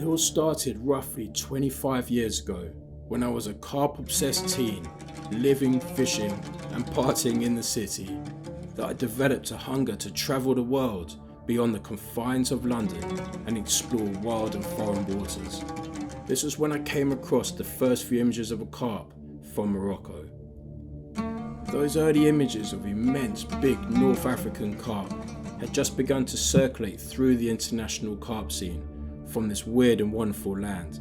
It all started roughly 25 years ago when I was a carp-obsessed teen, living, fishing and partying in the city, that I developed a hunger to travel the world beyond the confines of London and explore wild and foreign waters. This was when I came across the first few images of a carp from Morocco. Those early images of immense big North African carp had just begun to circulate through the international carp scene from this weird and wonderful land.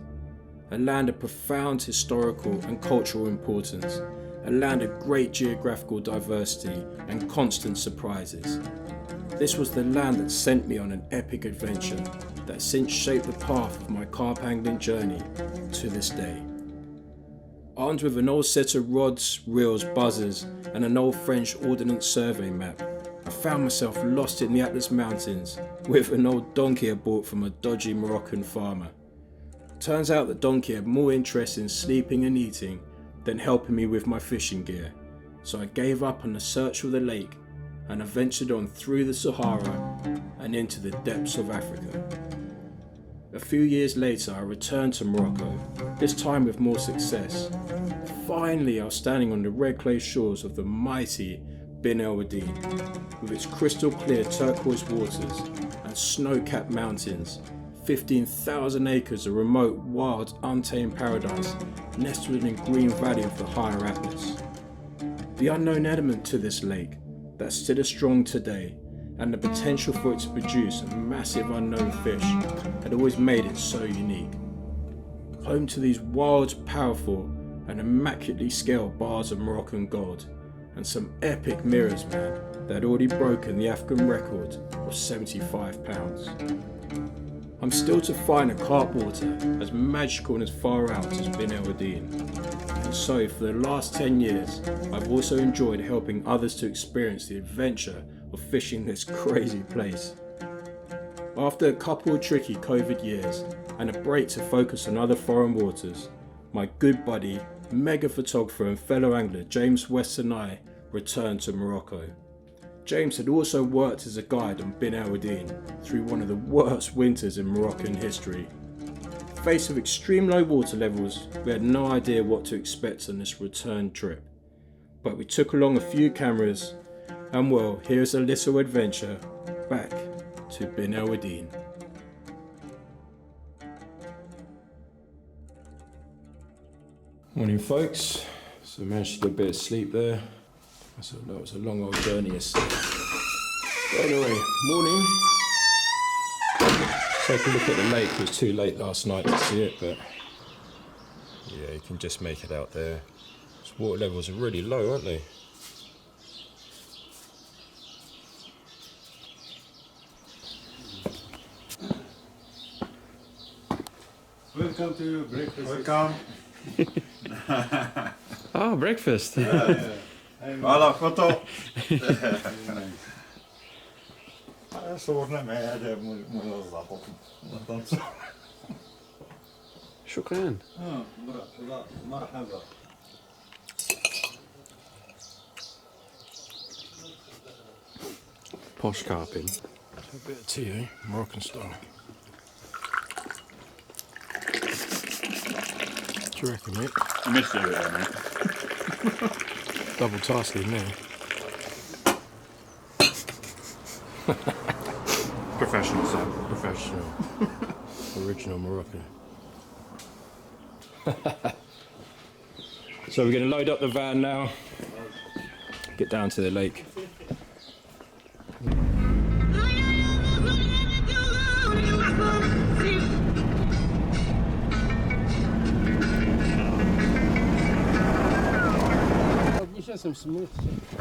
A land of profound historical and cultural importance, a land of great geographical diversity and constant surprises. This was the land that sent me on an epic adventure that has since shaped the path of my carp angling journey to this day. Armed with an old set of rods, reels, buzzers and an old French Ordnance Survey map, I found myself lost in the Atlas Mountains with an old donkey I bought from a dodgy Moroccan farmer. Turns out the donkey had more interest in sleeping and eating than helping me with my fishing gear, so I gave up on the search for the lake and I ventured on through the Sahara and into the depths of Africa. A few years later I returned to Morocco, this time with more success. Finally I was standing on the red clay shores of the mighty Bin El Wadin, with its crystal clear turquoise waters and snow-capped mountains, 15,000 acres of remote, wild, untamed paradise nestled in green valley of the higher Atlas. The unknown element to this lake that still is strong today, and the potential for it to produce a massive unknown fish, had always made it so unique. Home to these wild, powerful and immaculately scaled bars of Moroccan gold, and some epic mirrors, man, that had already broken the African record of 75 pounds. I'm still to find a carp water as magical and as far out as Bin El Wadin. And so for the last 10 years, I've also enjoyed helping others to experience the adventure of fishing this crazy place. After a couple of tricky COVID years and a break to focus on other foreign waters, my good buddy, mega photographer and fellow angler James West and I returned to Morocco. James had also worked as a guide on Bin El Wadin through one of the worst winters in Moroccan history. Faced with extreme low water levels, we had no idea what to expect on this return trip. But we took along a few cameras and well, here's a little adventure back to Bin El Wadin. Morning folks, so I managed to get a bit of sleep there. That was a long old journey yesterday. But anyway, morning. Take a look at the lake. It was too late last night to see it, but yeah, you can just make it out there. These water levels are really low, aren't they? Welcome to breakfast. Welcome. Oh, breakfast. Voilà, photo. صورنا معي هذا موظف. شكرا. مرحبا. Posh carping. A bit of tea, eh? Moroccan style. What do you reckon, mate? I missed it there, mate. Double tasking there. Professional, sir. Professional. Original Moroccan. So we're going to load up the van now, get down to the lake.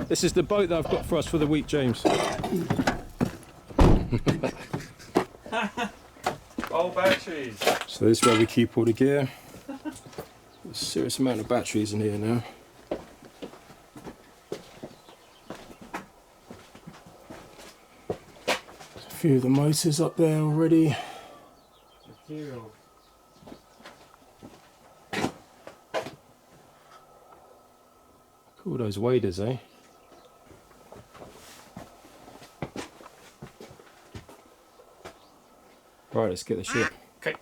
This is the boat that I've got for us for the week, James. Old batteries. So this is where we keep all the gear. There's a serious amount of batteries in here now. There's a few of the motors up there already. Material. All those waders, eh? Right, let's get the ship. Okay.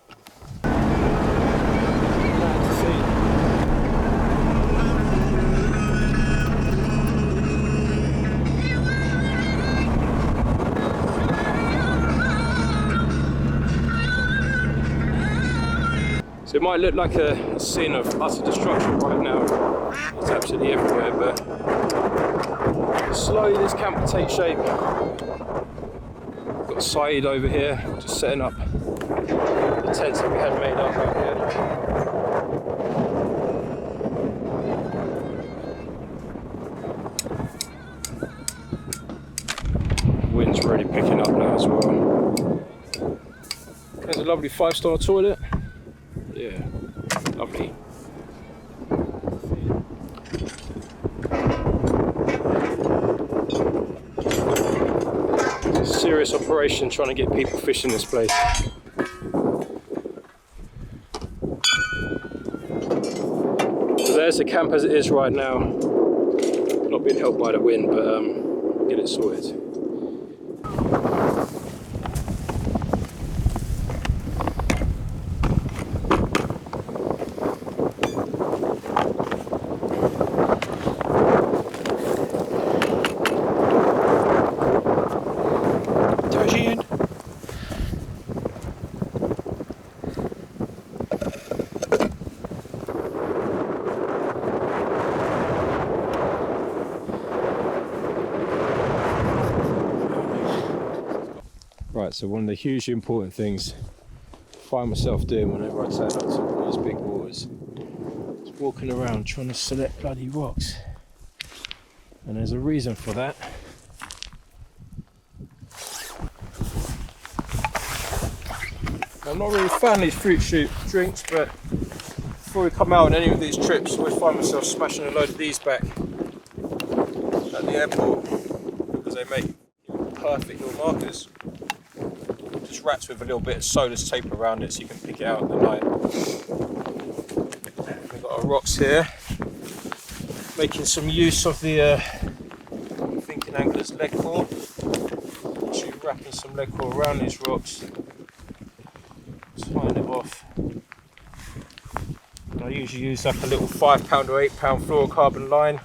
might look like a scene of utter destruction right now. It's absolutely everywhere, but slowly this camp will take shape. Got Saeed over here, just setting up the tents that we had made up out here. Wind's really picking up now as well. There's a lovely 5-star toilet. Yeah, lovely. It's a serious operation trying to get people fishing this place. So there's the camp as it is right now. Not being helped by the wind, but we'll get it sorted. Right, so one of the hugely important things I find myself doing whenever I turn up to one of these big waters is walking around trying to select bloody rocks. And there's a reason for that. I'm not really a fan of these fruit shoot drinks, but before we come out on any of these trips, I always find myself smashing a load of these back at the airport because they make perfect little markers. Just wrapped with a little bit of solus tape around it so you can pick it out at the night. We've got our rocks here, making some use of the Thinking Angler's leg core. Actually wrapping some leg core around these rocks, tying it off. And I usually use like a little £5 or £8 fluorocarbon line.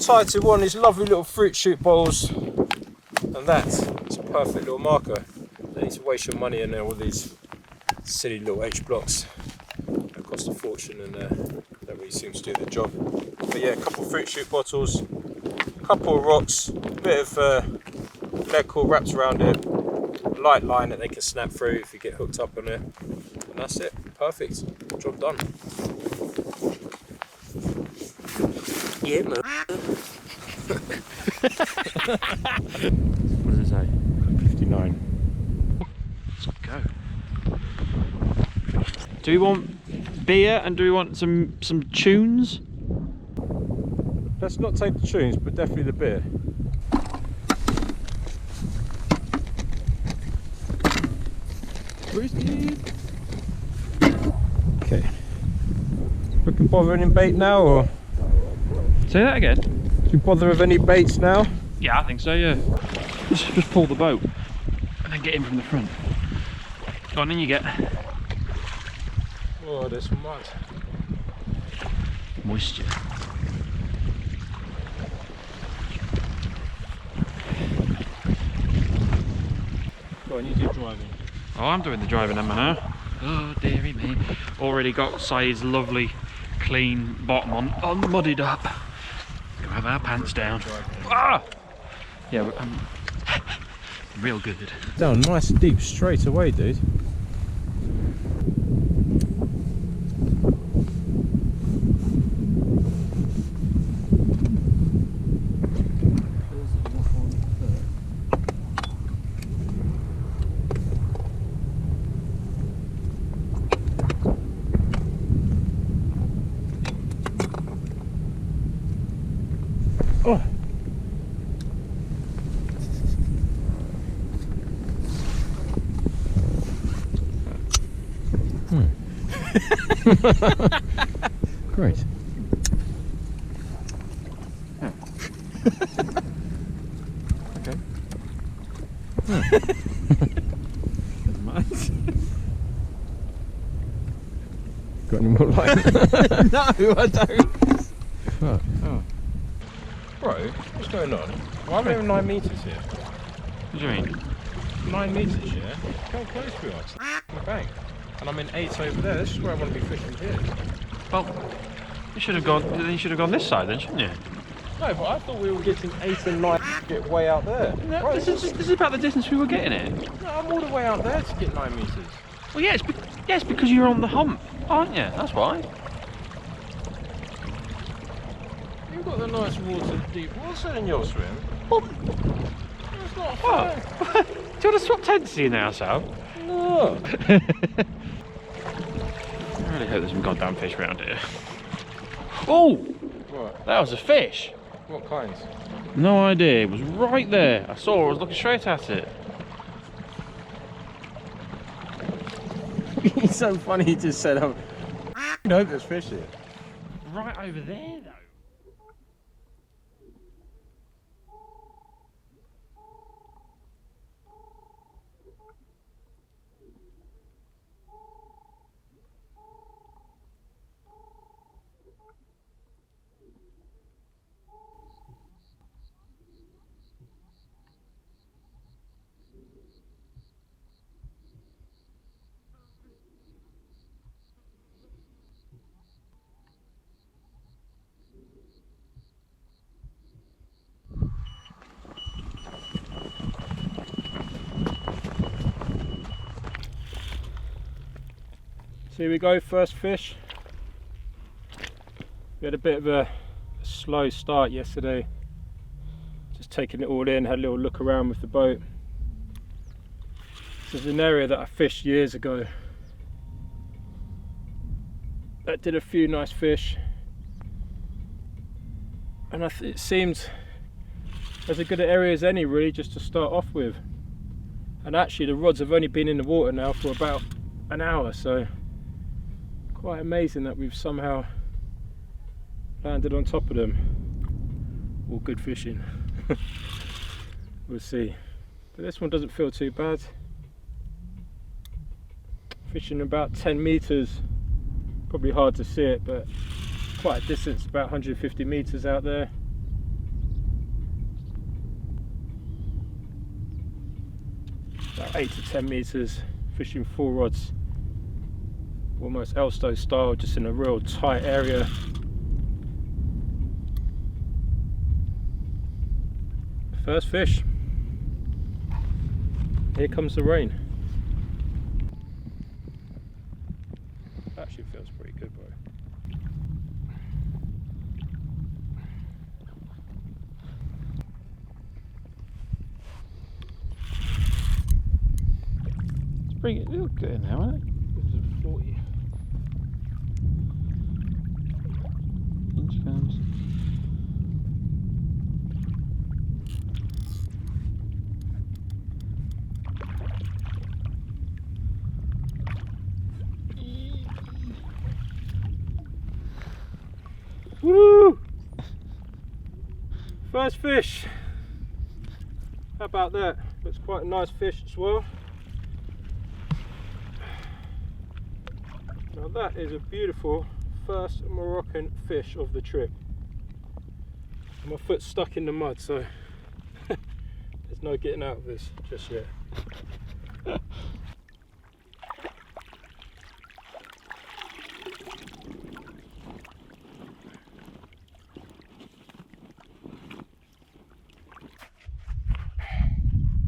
Tied to one of these lovely little fruit shoot bowls, and that's a perfect little marker. Don't need to waste your money in all these silly little H blocks. They cost a fortune and that really seems to do the job. But yeah, a couple of fruit shoot bottles, a couple of rocks, a bit of lead core wrapped around it, a light line that they can snap through if you get hooked up on it, and that's it. Perfect. Job done. Yeah, man. What does it say? 59. Let's go. Do we want beer and do we want some tunes? Let's not take the tunes, but definitely the beer. Okay. We can bother any bait now, or? Say that again. Do you bother with any baits now? Yeah, I think so, yeah. Just pull the boat and then get in from the front. Go on, in you get. Oh, there's mud. Moisture. Go on, you do driving. Oh, I'm doing the driving, am I now? Oh, dearie me. Already got Saeed's lovely, clean bottom on muddied up. Go have our pants down. Ah! Yeah, I'm real good. Down nice deep straight away, dude. Oh. Great. Yeah. Okay. Got any more light? No, I don't. Fuck. Oh. Bro, what's going on? Why are we having 9 metres here? What do you mean? 9 metres, yeah? How close we are to the bank. And I'm in 8 over there. This is where I want to be fishing here. Well, you should have gone. Then you should have gone this side, then, shouldn't you? No, but I thought we were getting 8 and 9 to get way out there. No, Right, this is about the distance we were getting it. No, I'm all the way out there to get 9 metres. Well, yeah, it's because you're on the hump, aren't you? That's why. You've got the nice water, deep water in your swim. Well, That's not what? fair. Do you want to swap tents to you now, Sal? No. I really hope there's some goddamn fish around here. Oh! What? That was a fish. What kinds? No idea. It was right there. I saw it. I was looking straight at it. It's so funny he just said, I hope there's fish here. Right over there, though. So here we go, first fish. We had a bit of a slow start yesterday. Just taking it all in, had a little look around with the boat. This is an area that I fished years ago. That did a few nice fish. And it seemed as a good area as any really, just to start off with. And actually the rods have only been in the water now for about an hour, so quite amazing that we've somehow landed on top of them. All good fishing. We'll see. But this one doesn't feel too bad. Fishing about 10 meters. Probably hard to see it, but quite a distance, about 150 meters out there. About 8 to 10 meters, fishing 4 rods. Almost Elstow style, just in a real tight area. First fish. Here comes the rain. Actually feels pretty good, bro. It's pretty good. It'll get in there, won't it? This is a 40. Inch comes. Woo! First fish. How about that? Looks quite a nice fish as well. Now that is a beautiful first Moroccan fish of the trip. My foot's stuck in the mud, so there's no getting out of this just yet.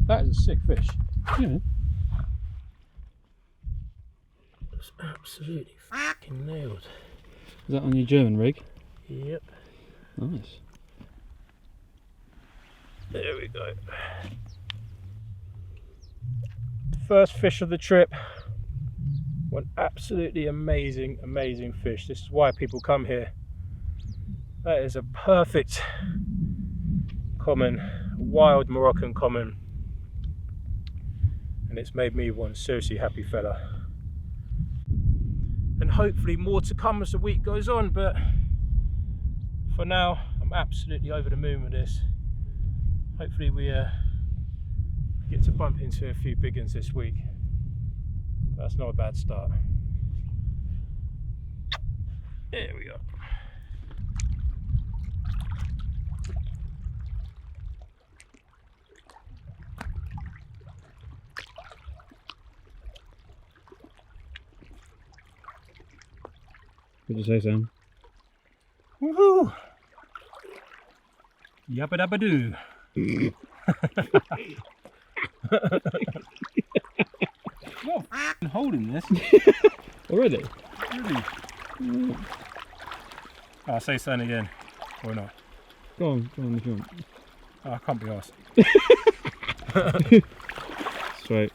That is a sick fish. Yeah. It's absolutely fucking nailed. Is that on your German rig? Yep. Nice. There we go. First fish of the trip. One absolutely amazing, amazing fish. This is why people come here. That is a perfect common, wild Moroccan common. And it's made me one seriously happy fella. And hopefully more to come as the week goes on, but for now I'm absolutely over the moon with this. Hopefully we get to bump into a few big ones this week. That's not a bad start. There we go. Would you say, Sam? Woohoo! Yabba dabba doo. You're f***ing holding this. Already? Really? I'll say something again. Or not. Go on if you want. Oh, I can't be arsed. Sweet.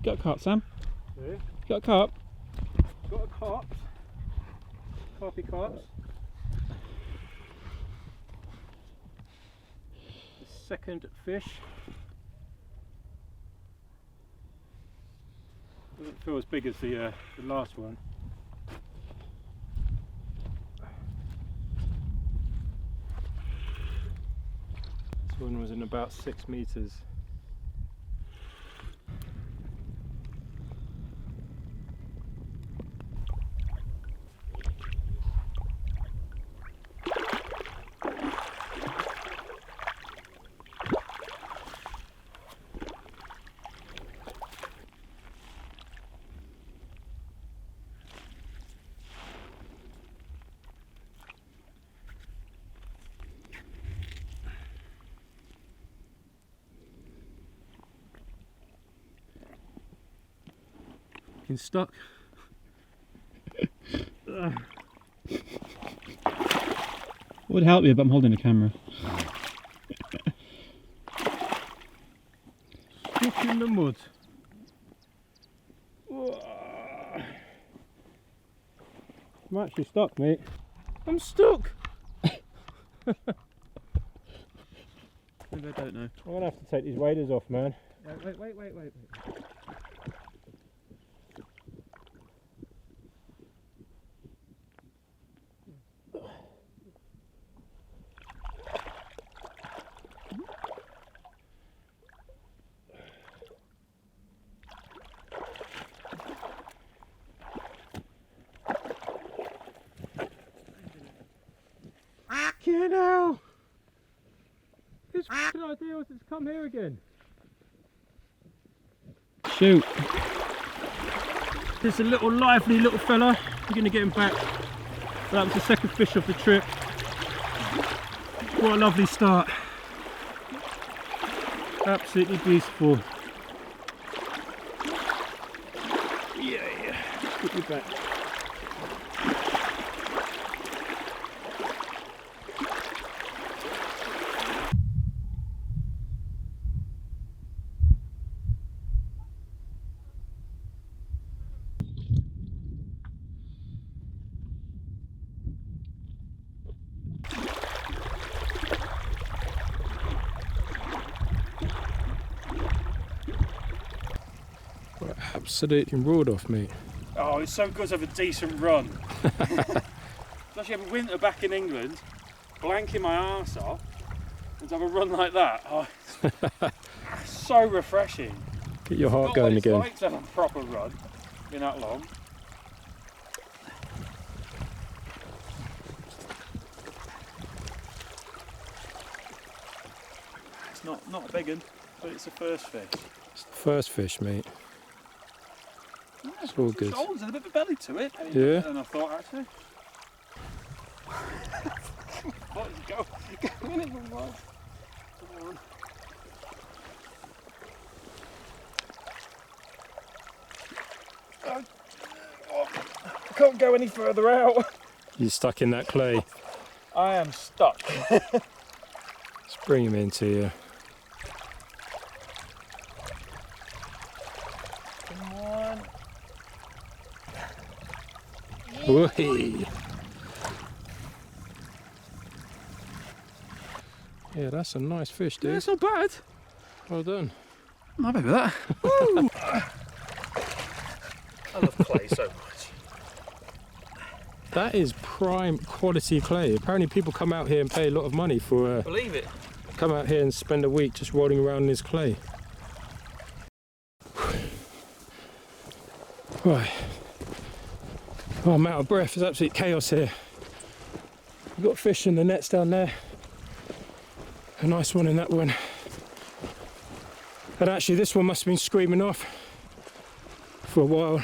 Got a carp, Sam? Yeah. Got a carp? Got a carp. Carpy carps. The second fish. Doesn't feel as big as the last one. This one was in about 6 meters. Fucking stuck. Would help you, but I'm holding the camera. Stuck in the mud. I'm actually stuck, mate. I'm stuck! Maybe I don't know. I'm gonna have to take these waders off, man. Wait. Fucking hell! Whose fucking idea was it to come here again? Shoot. There's a little lively little fella. I'm gonna get him back. That was the second fish of the trip. What a lovely start. Absolutely beautiful. Yeah. Get you back. Absolutely roared off, mate. Oh, it's so good to have a decent run. Especially have a winter back in England, blanking my arse off, and to have a run like that. Oh, it's so refreshing. Get your heart Not going what it's again. like to have a proper run, been that long. It's not a big one, but it's the first fish. It's the first fish, mate. It's all good. There's a bit of a belly to it. Yeah. Than I thought, actually. Go in it, come on. I can't go any further out. You're stuck in that clay. I am stuck. Let's bring him into you. Come on. Whee! Yeah, that's a nice fish, dude. Yeah, it's not bad. Well done. I'm happy with that. Woo! I love clay so much. That is prime quality clay. Apparently people come out here and pay a lot of money for Believe it. come out here and spend a week just rolling around in this clay. Right. Oh, I'm out of breath. There's absolute chaos here. We've got fish in the nets down there. A nice one in that one. And actually this one must have been screaming off for a while.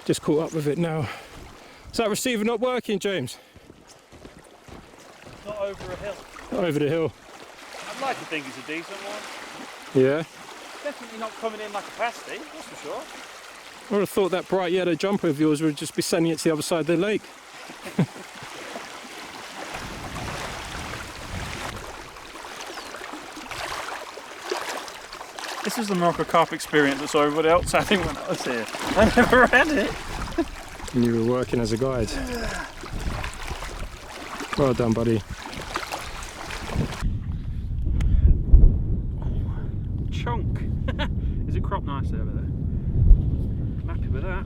Just caught up with it now. Is that receiver not working, James? Not over a hill. Not over the hill. I'd like to think it's a decent one. Yeah. Definitely not coming in like a pasty, that's for sure. I would have thought that bright yellow jumper of yours would just be sending it to the other side of the lake. This is the Morocco carp experience that saw everybody else having when I was here. I never had it. And you were working as a guide. Well done, buddy. Chunk. Is it cropped nicely over there? I'm happy with that.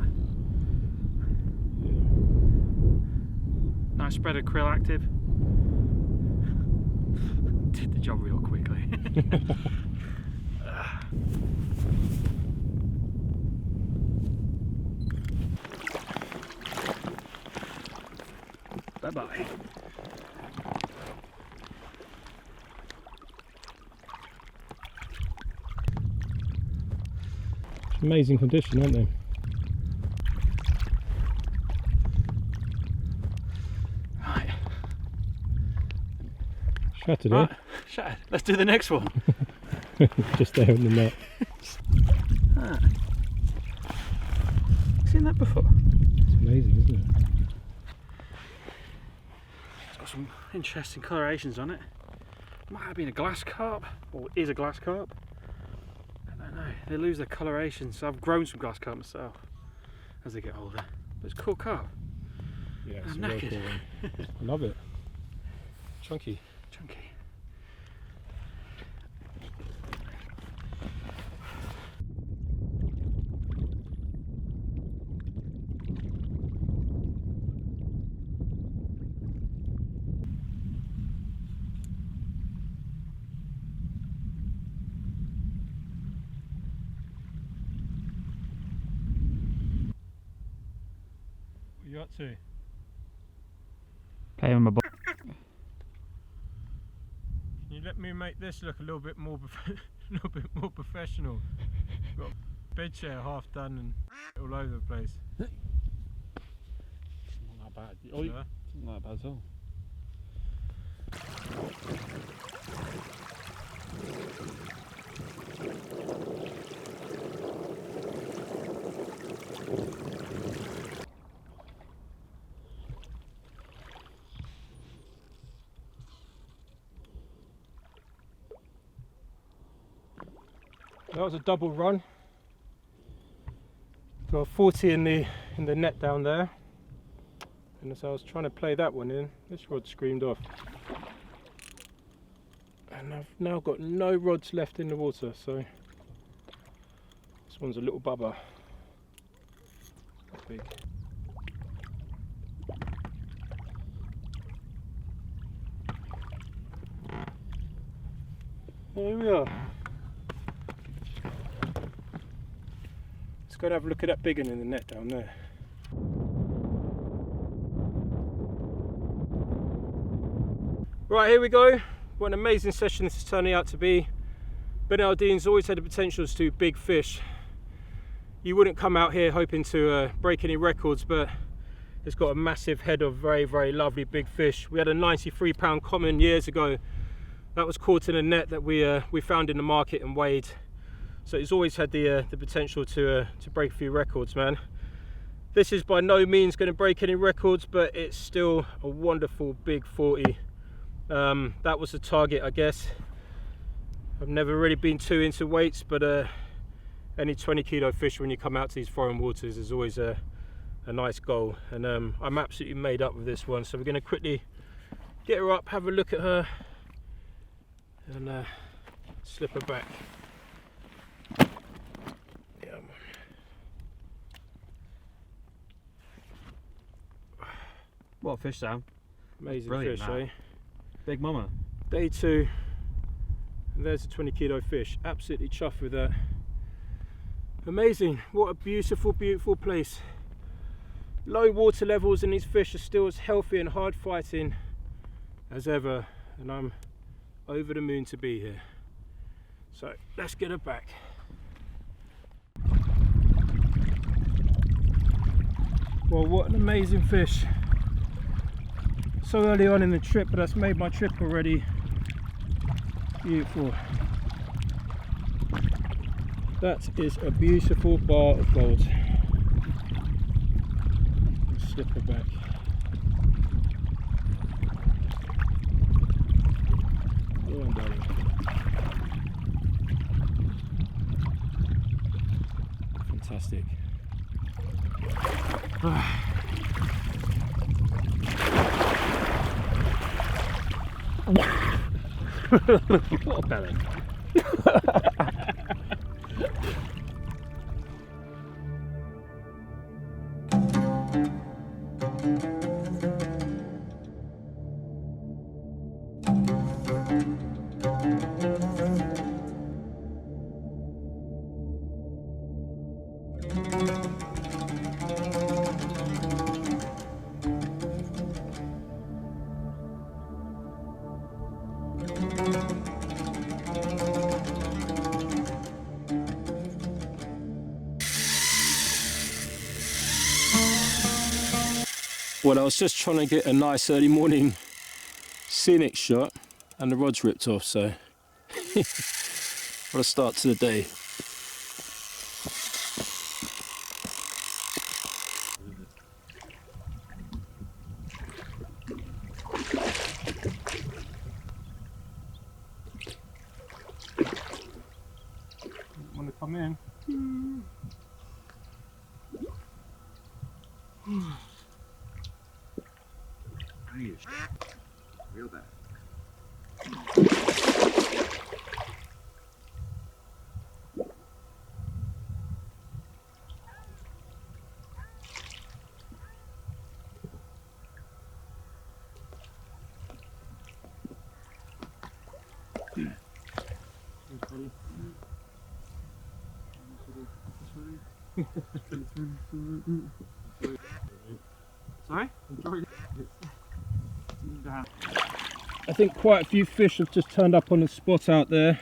Nice spread of krill active. Did the job real quickly. Bye-bye. Amazing condition, aren't they? Right. Shattered, Right. Shattered. Let's do the next one. eh? Just there in the net. Ah. Seen that before? It's amazing, isn't it? It's got some interesting colorations on it. Might have been a glass carp, or is a glass carp. I don't know. They lose their coloration, so I've grown some glass carp myself as they get older. But it's a cool carp. Yeah, it's I'm a real knackered. cool one. I love it. Chunky. Chunky. What are you up to? Play on my boat. Can you let me make this look a little bit more professional? Got a bed chair half done and all over the place. Not that bad. Oh, Yeah. not that bad at all. That was a double run. Got a 40 in the net down there. And as I was trying to play that one in, this rod screamed off. And I've now got no rods left in the water, so this one's a little bubba. Not big. Here we are. Let's go and have a look at that big one in the net down there. Right, here we go. What an amazing session this is turning out to be. Bernardine's always had the potential to do big fish. You wouldn't come out here hoping to break any records, but it's got a massive head of very, very lovely big fish. We had a 93-pound common years ago. That was caught in a net that we found in the market and weighed. So it's always had the potential to break a few records, man. This is by no means going to break any records, but it's still a wonderful big 40. That was the target, I guess. I've never really been too into weights, but any 20 kilo fish when you come out to these foreign waters is always a nice goal. And I'm absolutely made up with this one. So we're going to quickly get her up, have a look at her, and slip her back. What a fish, Sam. Amazing Brilliant, fish, that. eh? Big mama. Day 2, and there's a 20 kilo fish. Absolutely chuffed with that. Amazing, what a beautiful, beautiful place. Low water levels and these fish are still as healthy and hard fighting as ever, and I'm over the moon to be here. So let's get her back. Well, what an amazing fish. So early on in the trip, but that's made my trip already. Beautiful. That is a beautiful bar of gold. Let's slip her back. Go on, darling. Fantastic. What a belly. Well, I was just trying to get a nice early morning scenic shot and the rod's ripped off, so what a start to the day. Want to come in? Real bad. Sorry? I think quite a few fish have just turned up on the spot out there.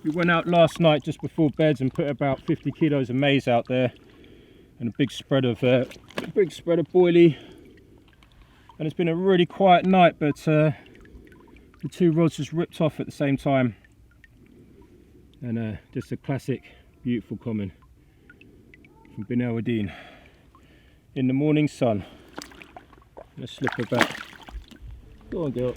We went out last night just before beds and put about 50 kilos of maize out there and a big spread of boilie. And it's been a really quiet night, but the 2 rods just ripped off at the same time. And just a classic, beautiful common from Bin El Adin in the morning sun. Let's slip her back. Go on, girl.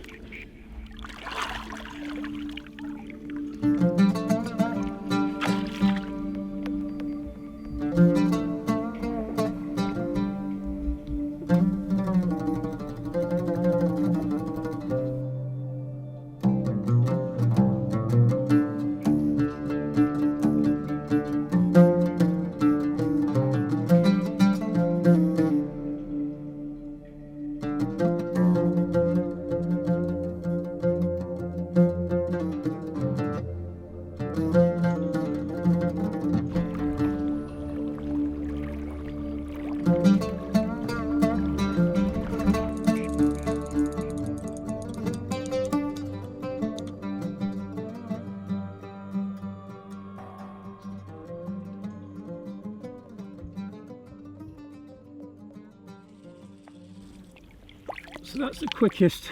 So that's the quickest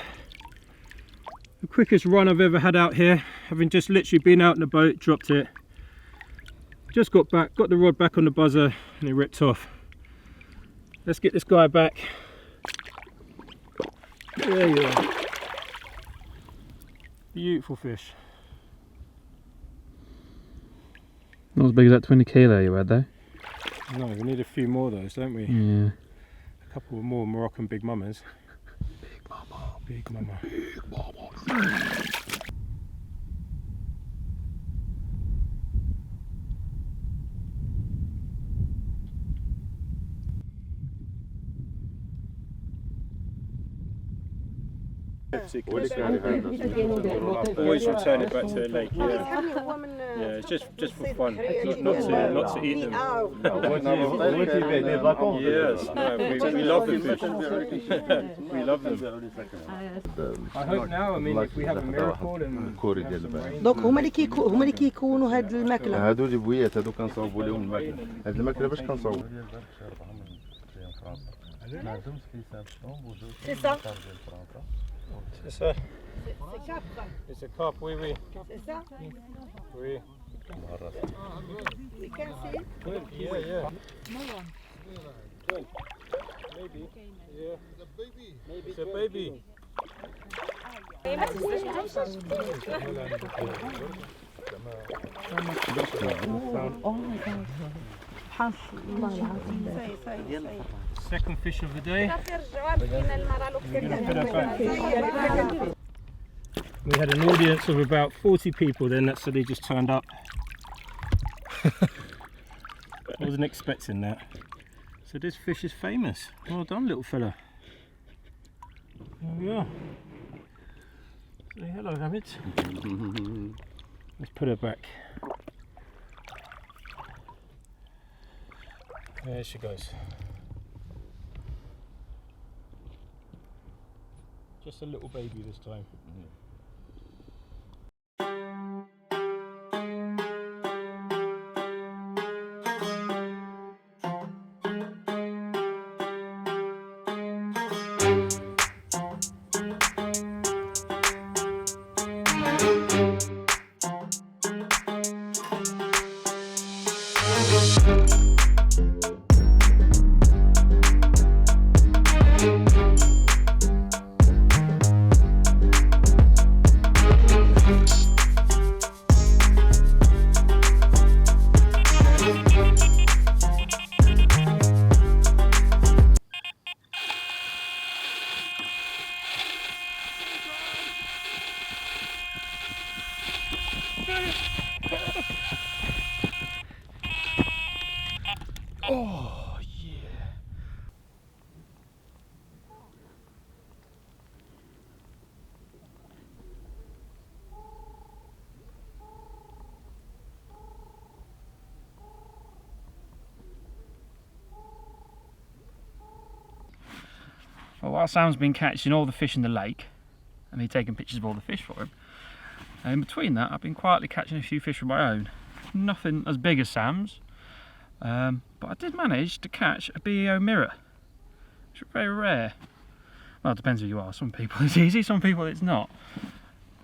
run I've ever had out here, having just literally been out in the boat, dropped it, just got back, got the rod back on the buzzer and it ripped off. Let's get this guy back. There you are. Beautiful fish. Not as big as that 20 kilo you had there. No, we need a few more of those, don't we? Yeah. A couple more Moroccan big mamas. Big mama. Big mama. Big mama. sickness. Always return it back to the lake. Yeah, yeah, it's just for fun, not to eat them. Yes, no, we love the fish. We love them. I hope now. I mean, if we have a miracle and دونك هما اللي كيكونوا هاد الماكله. هادو لي بويات هادو كنصاوبوا لهم الماكله. هاد الماكله باش كنصاوبوا. C'est ça. c'est ça. It's a carp, oui, oui. C'est ça. Oui. You can see. Good, yeah. Good. Maybe. Yeah. It's a baby. Second fish of the day. We had an audience of about 40 people then that suddenly just turned up. I wasn't expecting that. So this fish is famous. Well done, little fella. There we are. Say hello, Hamid. Let's put her back. There she goes. Just a little baby this time. Oh yeah. Well, while Sam's been catching all the fish in the lake and me taking pictures of all the fish for him, in between that I've been quietly catching a few fish of my own. Nothing as big as Sam's, but I did manage to catch a BEO mirror, which is very rare. Well, it depends who you are. Some people it's easy, some people it's not.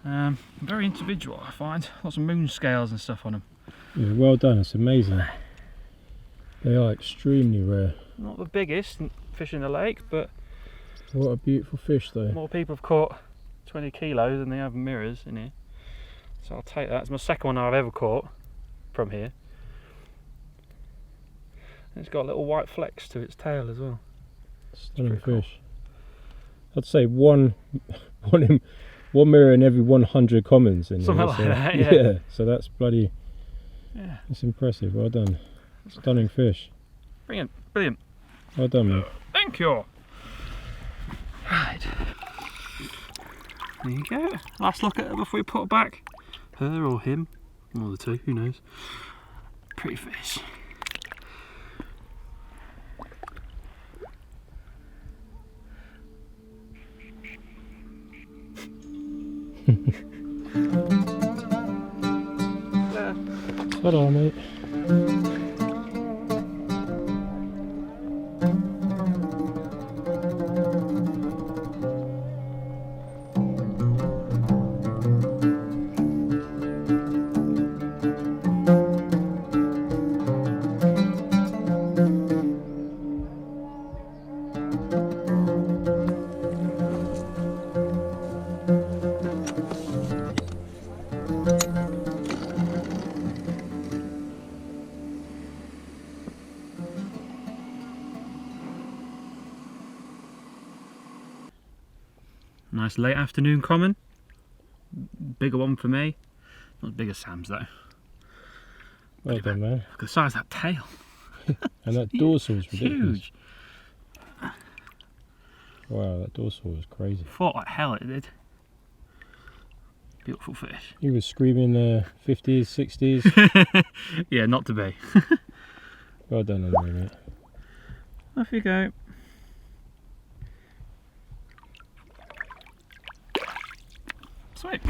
Very individual, I find. Lots of moon scales and stuff on them. Yeah, well done, it's amazing. They are extremely rare. Not the biggest fish in the lake, but What a beautiful fish though. more people have caught 20 kilos than they have mirrors in here. So I'll take that. It's my second one I've ever caught from here. And it's got little white flecks to its tail as well. Stunning cool. fish. I'd say one mirror in every 100 commons in Something here. like that, yeah. So that's bloody, Yeah. it's impressive, well done. Stunning fish. Brilliant, brilliant. Well done, mate. Thank you. Right. There you go. Last look at her before we put her back. Her or him. One of the two, who knows. Pretty fish. Spot on, mate. Nice late afternoon common. Bigger one for me. Not as big as Sam's though. Well done, man. Look at the size of that tail. And that dorsal is ridiculous. Huge. Wow, that dorsal is crazy. Fought like hell it did. Beautiful fish. He was screaming 50s, 60s. Yeah, not to be. Well done anyway, mate. Off you go. Sweet.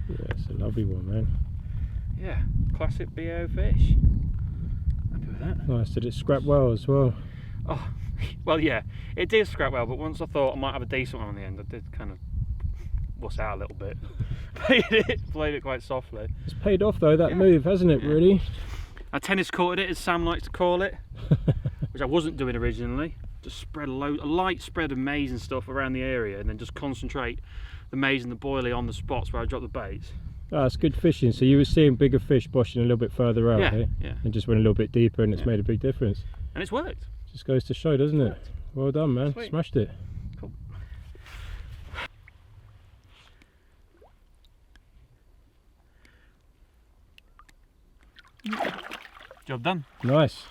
Yeah, it's a lovely one, man. Yeah, classic BO fish. Happy with that. Nice. Did it scrap well as well? Oh, well, yeah, it did scrap well, but once I thought I might have a decent one on the end, I did kind of wuss out a little bit. Played it quite softly. It's paid off though, that move, hasn't it, really? I tennis courted it, as Sam likes to call it, which I wasn't doing originally. Just spread a light spread of maize and stuff around the area, and then just concentrate the maize and the boilie on the spots where I dropped the baits. Ah, it's good fishing. So you were seeing bigger fish boshing a little bit further out, Yeah, eh? yeah. And just went a little bit deeper, and it's made a big difference. And it's worked. Just goes to show, doesn't it? Well done, man. Sweet. Smashed it. Cool. Job done. Nice.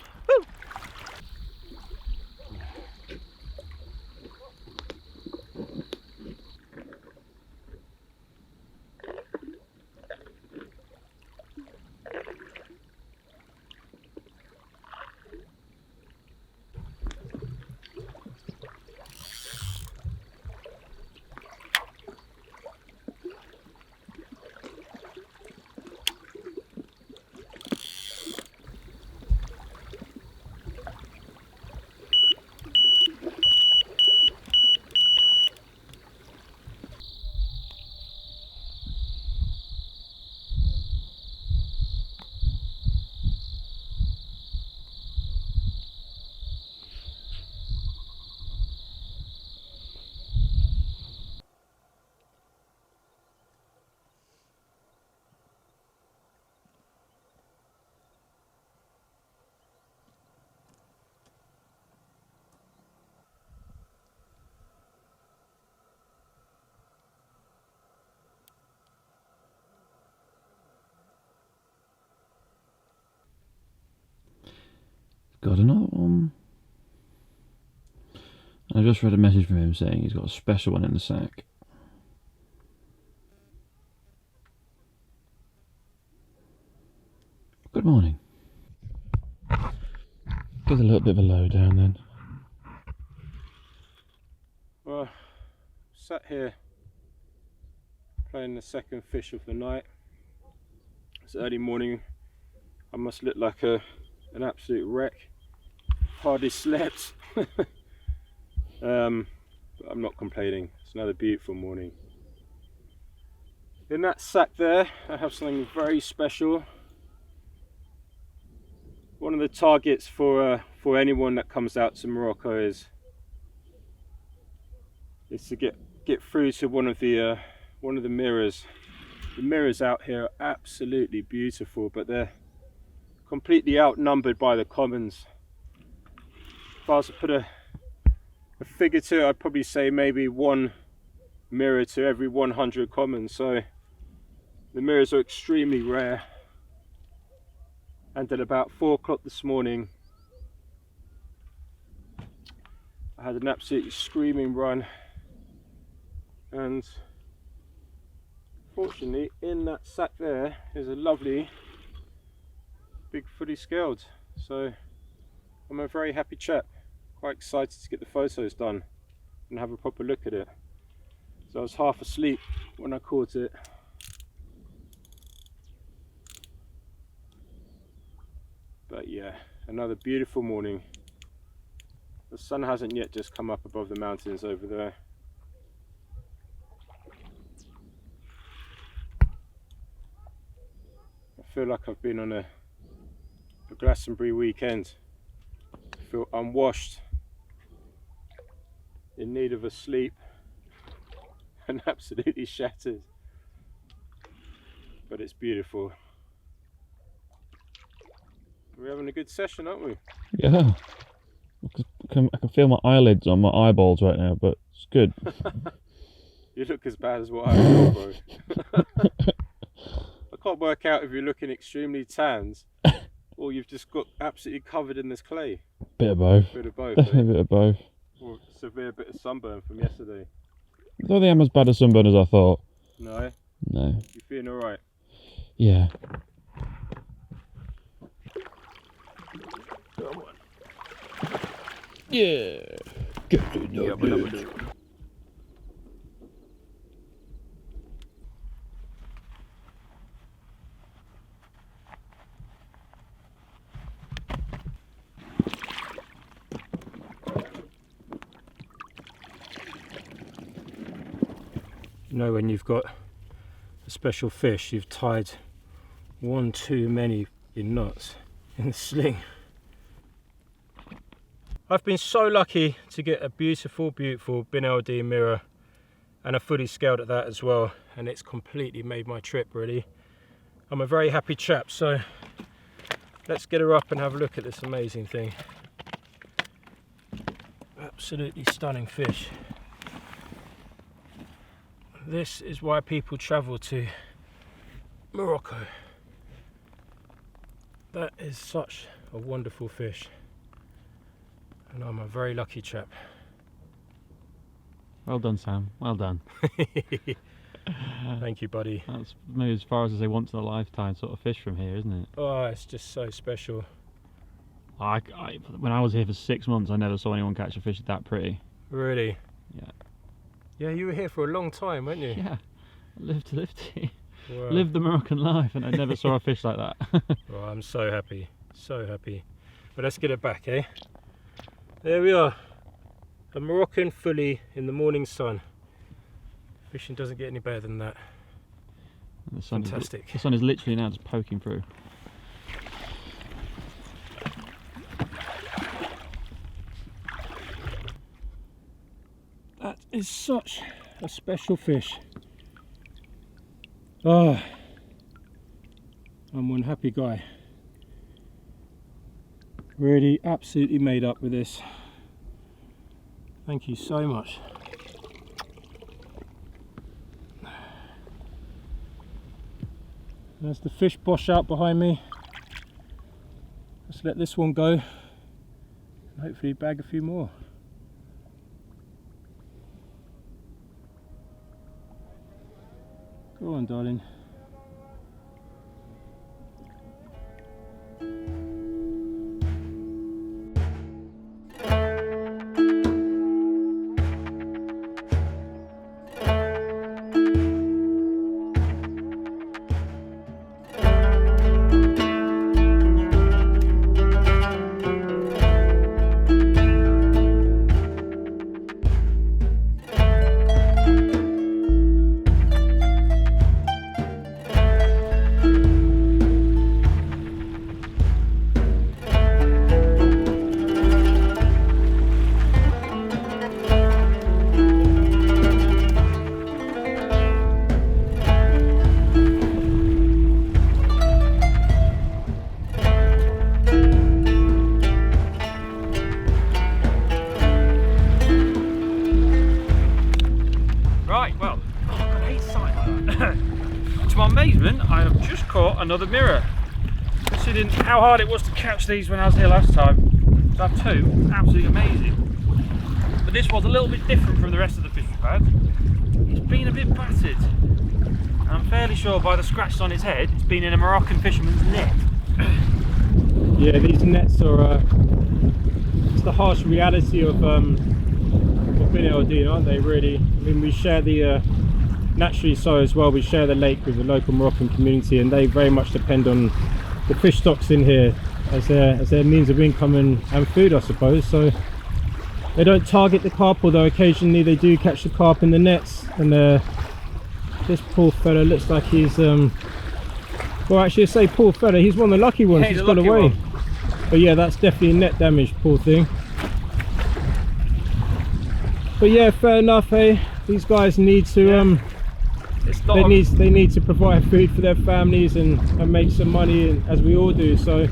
Got another one. I just read a message from him saying he's got a special one in the sack. Good morning. With a little bit of a low down then. Well, sat here playing the second fish of the night. It's early morning. I must look like an absolute wreck. Hardly slept. But I'm not complaining. It's another beautiful morning. In that sack there, I have something very special. One of the targets for anyone that comes out to Morocco is to get through to one of the mirrors. The mirrors out here are absolutely beautiful, but they're completely outnumbered by the commons. If I was to put a figure to it, I'd probably say maybe one mirror to every 100 commons. So the mirrors are extremely rare. And at about 4 o'clock this morning, I had an absolutely screaming run, and fortunately in that sack there is a lovely big fully scaled. So I'm a very happy chap, quite excited to get the photos done and have a proper look at it. So I was half asleep when I caught it. But yeah, another beautiful morning. The sun hasn't yet just come up above the mountains over there. I feel like I've been on a Glastonbury weekend. I feel unwashed, in need of a sleep, and absolutely shattered. But it's beautiful. We're having a good session, aren't we? Yeah. I can feel my eyelids on my eyeballs right now, but it's good. You look as bad as what I feel, bro. I can't work out if you're looking extremely tanned or you've just got absolutely covered in this clay. Bit of both. Bit of both. Definitely Eh? a bit of both. Or a severe bit of sunburn from yesterday. I don't think I'm as bad a sunburn as I thought. No? No. You feeling alright? Yeah. Come on. Yeah. Good. You know, when you've got a special fish, you've tied one too many in knots in the sling. I've been so lucky to get a beautiful bin LD mirror, and a fully scaled at that as well, and it's completely made my trip really. I'm a very happy chap, so let's get her up and have a look at this amazing thing. Absolutely stunning fish. This is why people travel to Morocco. That is such a wonderful fish, and I'm a very lucky chap. Well done, Sam. Well done. Thank you, buddy. That's maybe as far as they once in a lifetime sort of fish from here, isn't it? Oh, it's just so special. When I was here for 6 months, I never saw anyone catch a fish that pretty. Really? Yeah. Yeah, you were here for a long time, weren't you? Yeah. I lived it. Wow. Lived the Moroccan life, and I never saw a fish like that. Oh, I'm so happy. So happy. But let's get it back, eh? There we are. A Moroccan fully in the morning sun. Fishing doesn't get any better than that. The sun Fantastic. the sun is literally now just poking through. That is such a special fish. Oh, I'm one happy guy. Really absolutely made up with this. Thank you so much. There's the fish bosh out behind me. Let's let this one go and hopefully bag a few more. Go on, darling. To my amazement, I have just caught another mirror. Considering how hard it was to catch these when I was here last time, to have two, absolutely amazing. But this was a little bit different from the rest of the fish we've had. It's been a bit battered. And I'm fairly sure by the scratches on its head, it's been in a Moroccan fisherman's net. Yeah, these nets are it's the harsh reality of bin LD, aren't they, really? I mean, we share the naturally so as well, we share the lake with the local Moroccan community, and they very much depend on the fish stocks in here as their means of income and food, I suppose. So they don't target the carp, although occasionally they do catch the carp in the nets. And this poor fella looks like he's well, actually, I say poor fella, he's one of the lucky ones. Yeah, he's got away. But yeah, that's definitely net damage, poor thing. But yeah, fair enough, hey. These guys need to they need to provide food for their families and make some money, and as we all do. So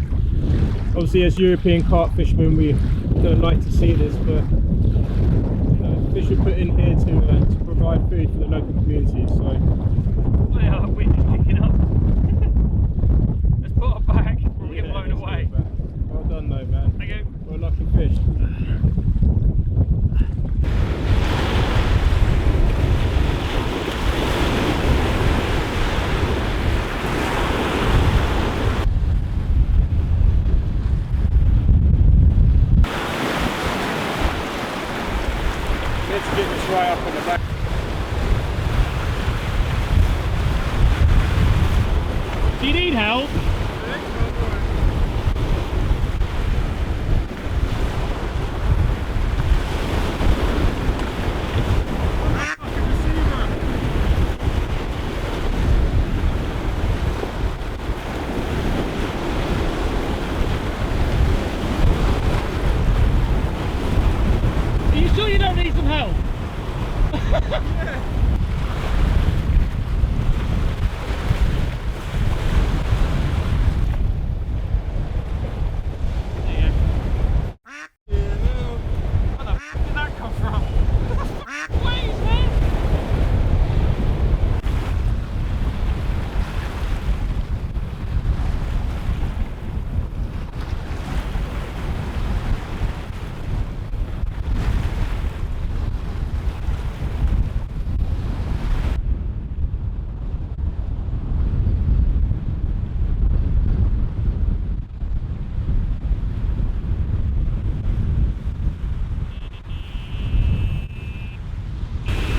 obviously, as European carp fishermen, we don't like to see this, but fish are put in here to provide provide food for the local community, so They are wind kicking up. Let's put her back before we get blown away. well done though, man. Thank you. Well, lucky fish. Let's get this right up on the back. Do you need help? Are you sure you don't need some help?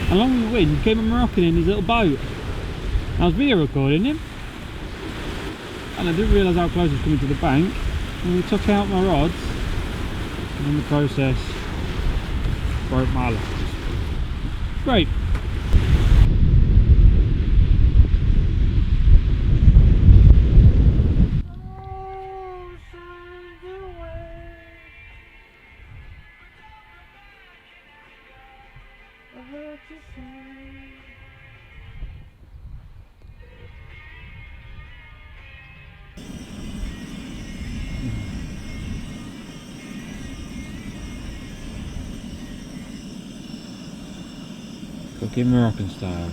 Along with the wind came a Moroccan in his little boat. I was video recording him and I didn't realise how close he was coming to the bank, and we took out my rods and in the process broke my legs. Great. Cooking Moroccan style.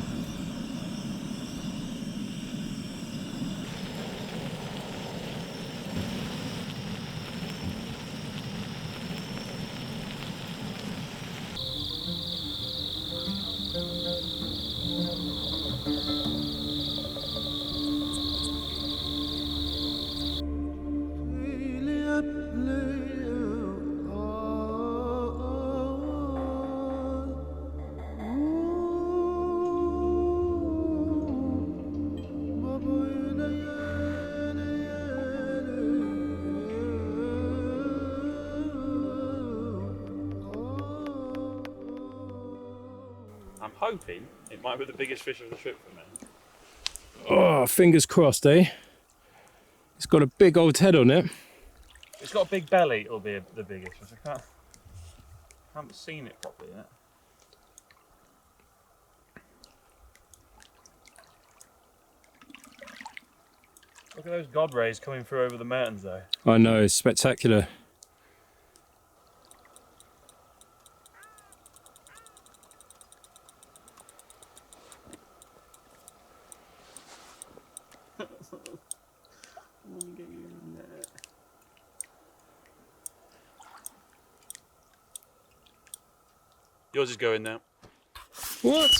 I'm hoping it might be the biggest fish of the trip for me. Oh, fingers crossed, eh? It's got a big old head on it. It's got a big belly, it'll be the biggest fish. I haven't seen it properly yet. Look at those god rays coming through over the mountains though. I know, it's spectacular. Yours is going now. What?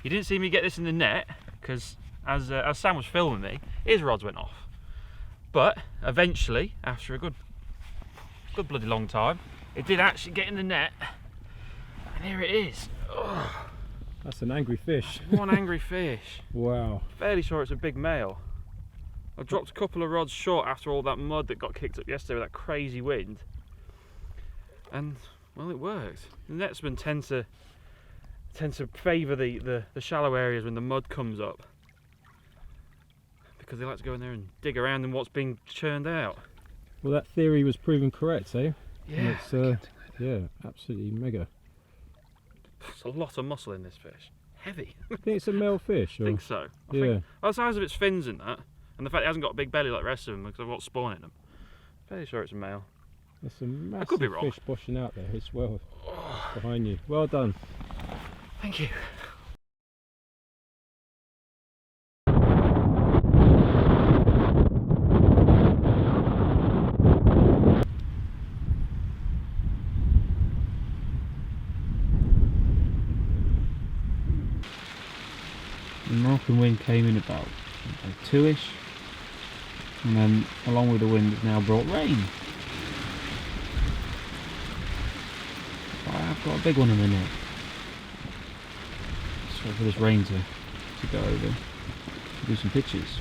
You didn't see me get this in the net because as Sam was filming me, his rods went off. But eventually, after a good bloody long time, it did actually get in the net, and here it is. Ugh. That's an angry fish. One angry fish. Wow. Fairly sure it's a big male. I dropped a couple of rods short after all that mud that got kicked up yesterday with that crazy wind, and well, it worked. The netsmen tend to favour the shallow areas when the mud comes up, because they like to go in there and dig around in what's being churned out. Well, that theory was proven correct, eh? And it's yeah, absolutely mega. It's a lot of muscle in this fish. Heavy. I think it's a male fish. Or... I think so. I yeah. think, well, the size of its fins and that, and the fact it hasn't got a big belly like the rest of them because I've got spawn in them. Fairly sure it's a male. There's some massive could be wrong. fish boshing out there as well behind you. Well done. Thank you. The Moroccan wind came in about 2ish, and then along with the wind it's now brought rain. But I've got a big one in the net. So for this rain to go over to do some pictures.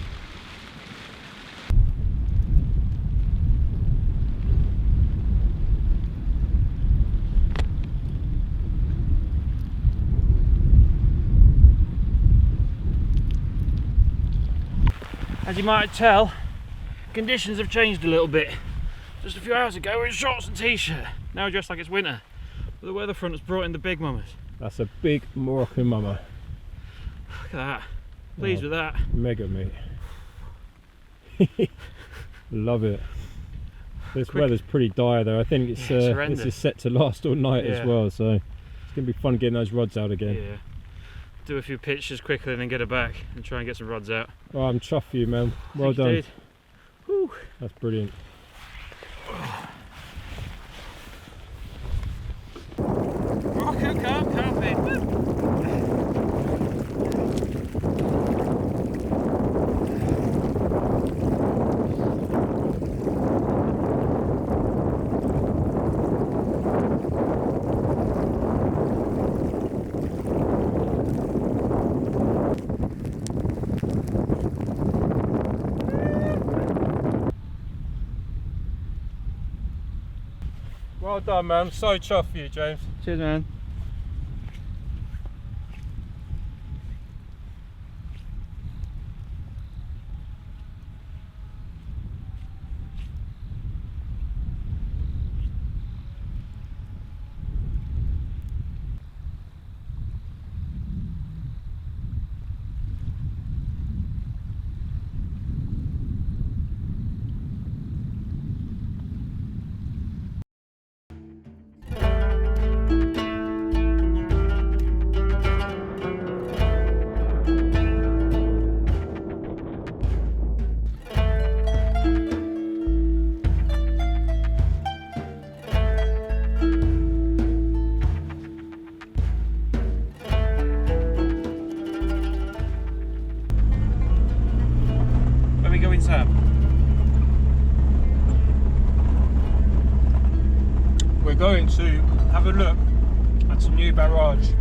As you might tell, conditions have changed a little bit. Just a few hours ago we were in shorts and t-shirt. Now we're dressed like it's winter. But the weather front has brought in the big mamas. That's a big Moroccan mama. Look at that. Pleased with that. Mega, mate. Love it. This weather's pretty dire though. I think it's this is set to last all night as well, so it's gonna be fun getting those rods out again. Yeah. Do a few pictures quickly and then get her back and try and get some rods out. Oh, I'm chuffed for you, man. Well done. Whew. That's brilliant. Morocco carpet. Well done, man. I'm so chuffed for you, James. Cheers, man. We're going to have a look at some new barrage.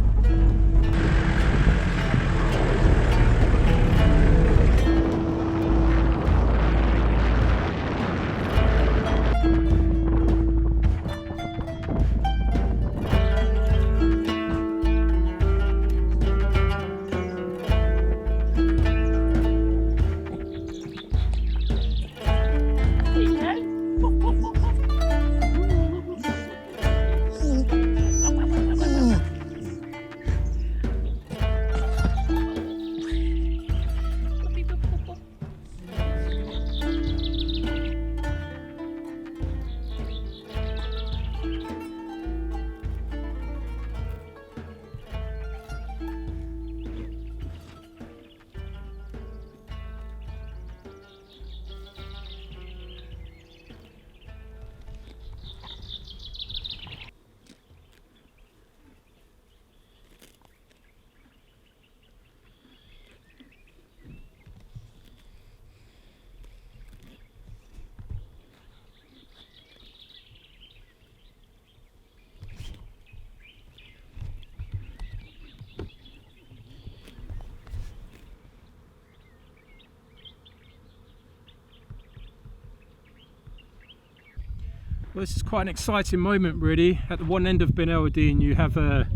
Well, this is quite an exciting moment, really. At the one end of Ben Eldeen, you have a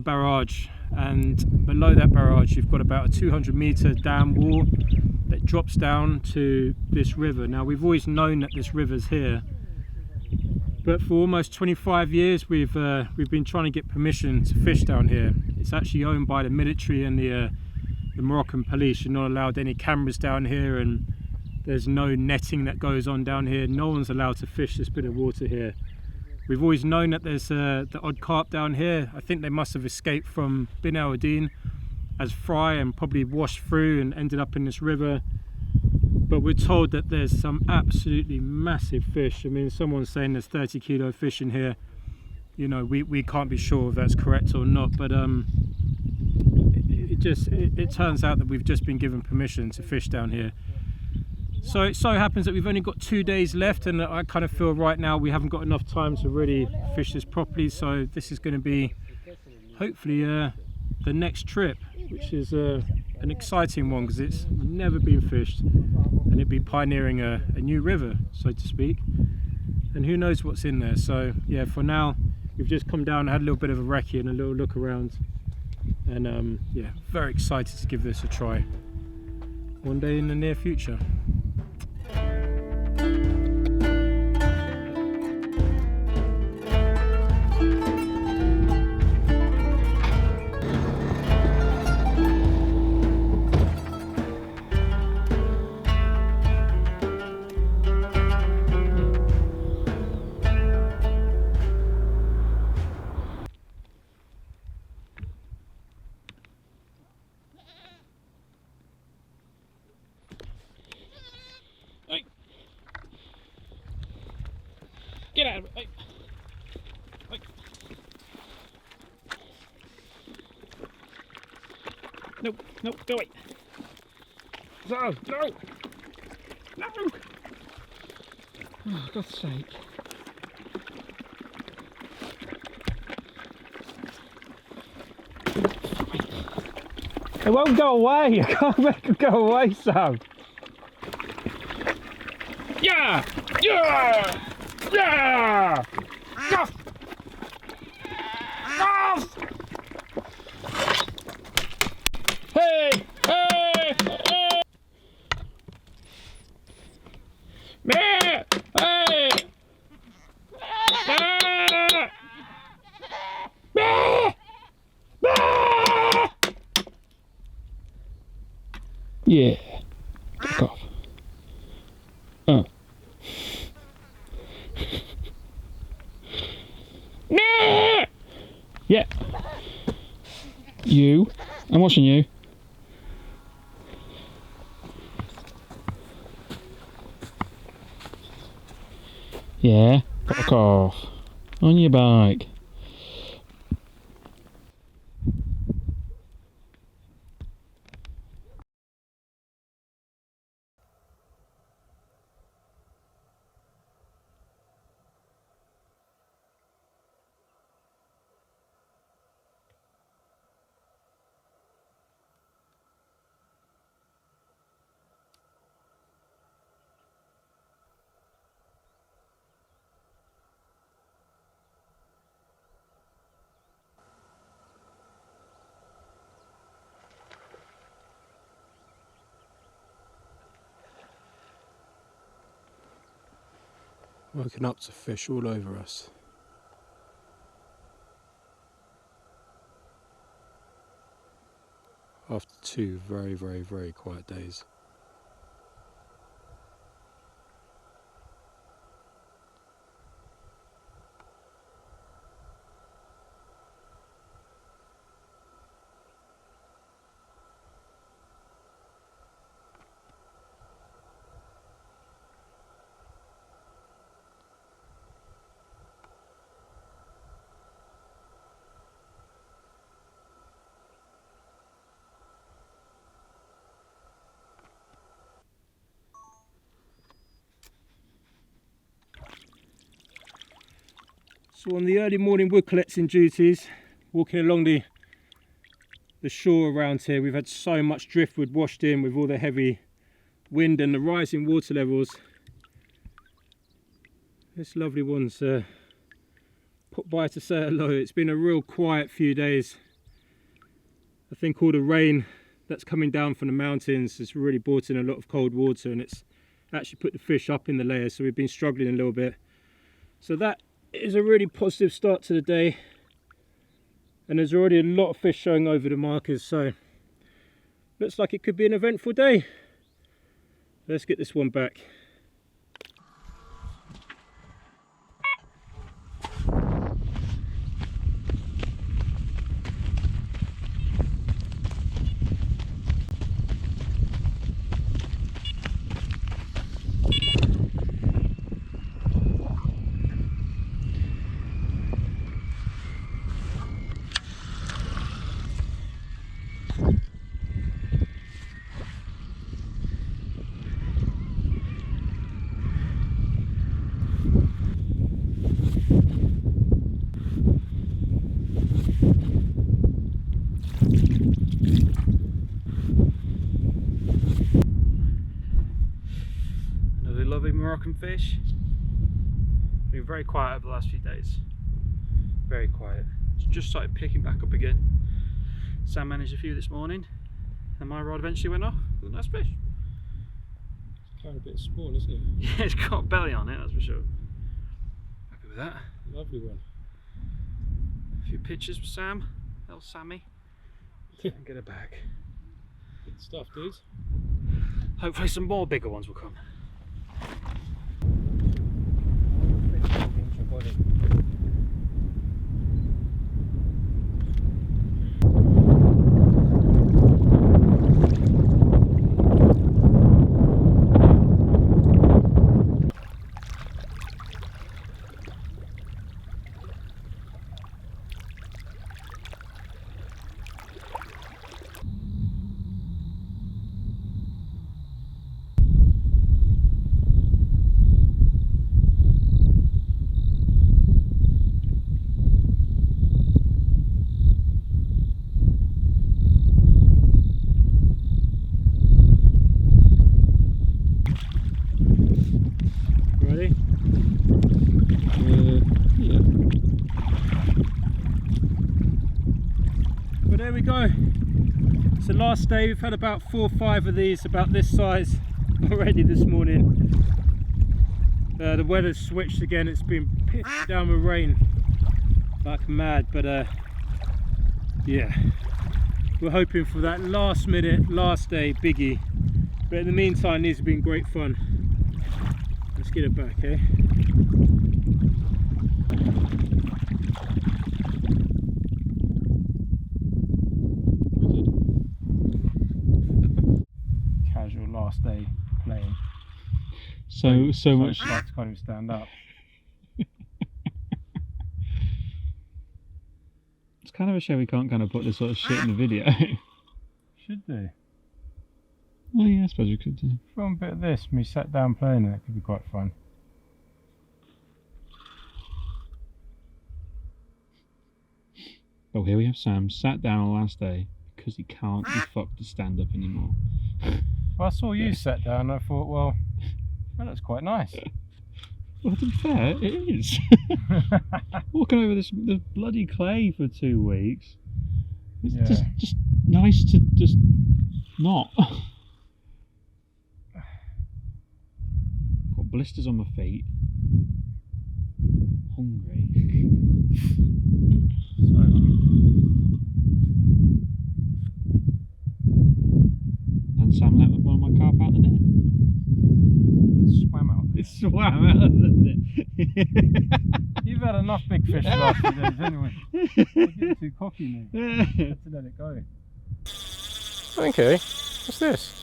barrage, and below that barrage, you've got about a 200-meter dam wall that drops down to this river. Now, we've always known that this river's here, But for almost 25 years we've been trying to get permission to fish down here. It's actually owned by the military and the Moroccan police. You're not allowed any cameras down here, and there's no netting that goes on down here. No one's allowed to fish this bit of water here. We've always known that there's the odd carp down here. I think they must have escaped from Bin El Adin as fry and probably washed through and ended up in this river. But we're told that there's some absolutely massive fish. I mean, someone's saying there's 30 kilo fish in here. You know, we can't be sure if that's correct or not, but it turns out that we've just been given permission to fish down here. So it so happens that we've only got 2 days left, and I kind of feel right now we haven't got enough time to really fish this properly. So this is going to be hopefully the next trip, which is an exciting one because it's never been fished, and it'd be pioneering a new river, so to speak, and who knows what's in there. So yeah, for now we've just come down, had a little bit of a recce and a little look around, and yeah, very excited to give this a try one day in the near future. Get out of it. Hey. Hey. No, no, go away. No, no. No. Oh, God's sake. It won't go away. I can't make it go away, Sam. Yeah! Yeah! Yeah! Stuff! Stuff! Hey! Hey! Hey! Meh! Hey! Ah! Meh! Ah! Yeah. Fuck off. Yeah. You. I'm watching you. Yeah. Fuck off. On your bike. Woken up to fish all over us. After 2 very, very, very quiet days. So on the early morning wood collecting duties, walking along the shore around here, we've had so much driftwood washed in with all the heavy wind and the rising water levels. This lovely one's put by to say hello. It's been a real quiet few days. I think all the rain that's coming down from the mountains has really brought in a lot of cold water, and it's actually put the fish up in the layers, so we've been struggling a little bit. So that It is a really positive start to the day, and there's already a lot of fish showing over the markers, so looks like it could be an eventful day. Let's get this one back. Lovely Moroccan fish. Been very quiet over the last few days. Very quiet. It's just started picking back up again. Sam managed a few this morning, and my rod eventually went off with a nice fish. It's kind of a bit of spawn, isn't it? Yeah, it's got a belly on it, that's for sure. Happy with that. Lovely one. A few pictures for Sam, little Sammy. And get her back. Good stuff, dudes. Hopefully some more bigger ones will come. There we go. It's the last day. We've had about 4 or 5 of these about this size already this morning. The weather's switched again. It's been pissed down with rain like mad, but yeah, we're hoping for that last minute, last day biggie. But in the meantime, these have been great fun. Let's get it back, eh? Last day playing. So much. Can't even stand up. It's kind of a shame we can't kind of put this sort of shit in the video. Should do. Oh yeah, I suppose we could do. Film a bit of this, me sat down playing it, could be quite fun. Oh, here we have Sam sat down on the last day because he can't be fucked to stand up anymore. Well, I saw you sat down and I thought, well, that looks quite nice. Well, to be fair, it is. Walking over this bloody clay for 2 weeks. It's just nice to just not. Got blisters on my feet. Hungry. And Sam let one of my carp out the net. It swam out. It swam out of the net. You've had enough big fish the last few days anyway. You're getting too cocky, mate. You have to let it go. Okay, what's this?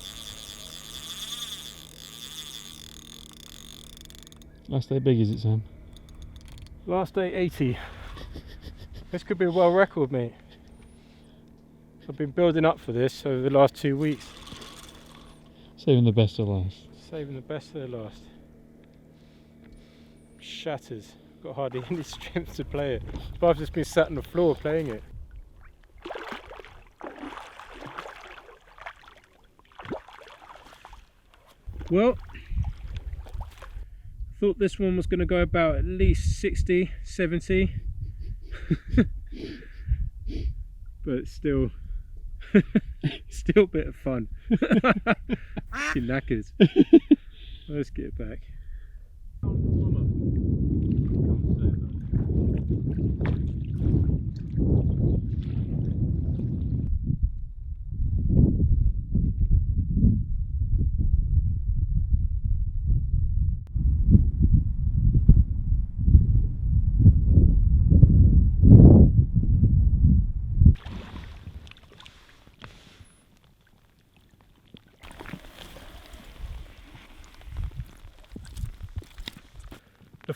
Last day big, is it, Sam? Last day 80. This could be a world record, mate. I've been building up for this over the last 2 weeks. Saving the best of last. Saving the best for the last. Shatters. Got hardly any strength to play it. But I've just been sat on the floor playing it. Well, thought this one was going to go about at least 60, 70. But still still a bit of fun. Fucking knackers. Let's get it back.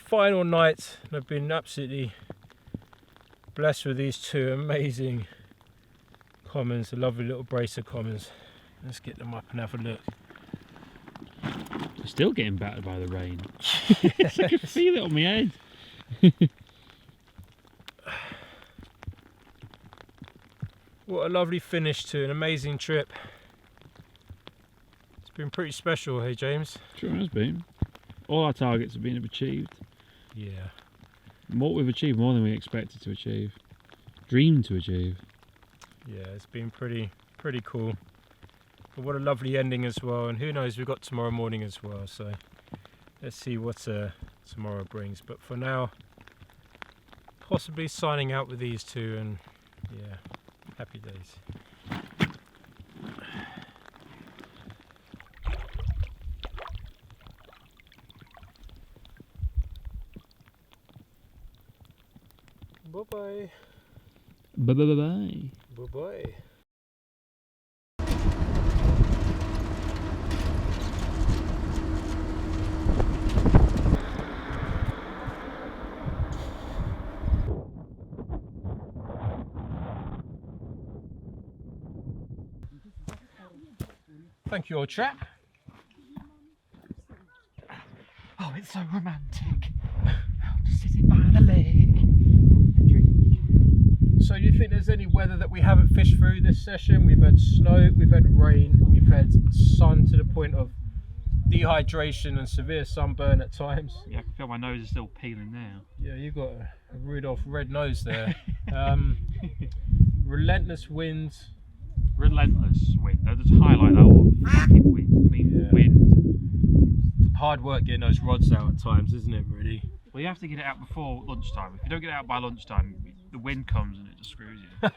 final night, and I've been absolutely blessed with these two amazing commons, a lovely little brace of commons. Let's get them up and have a look. I'm still getting battered by the rain. I can feel it on my head. What a lovely finish to an amazing trip. It's been pretty special, hey James? Sure has been. All our targets have been achieved. Yeah. What we've achieved more than we expected to achieve. Dreamed to achieve. Yeah, it's been pretty cool. But what a lovely ending as well, and who knows, we've got tomorrow morning as well, so let's see what tomorrow brings. But for now, possibly signing out with these two, and yeah, happy days. Bye-bye. Bye-bye-bye-bye. Bye-bye. Thank you, old chap. Oh, it's so romantic. Just sitting by the lake. So do you think there's any weather that we haven't fished through this session? We've had snow, we've had rain, we've had sun to the point of dehydration and severe sunburn at times. Yeah, I can feel my nose is still peeling now. Yeah, you've got a Rudolph red nose there. Relentless winds. Relentless wind. They'll just highlight that one. Fucking wind. I mean, Yeah. wind. Hard work getting those rods out at times, isn't it, really? Well, you have to get it out before lunchtime. If you don't get it out by lunchtime, the wind comes and it just screws you.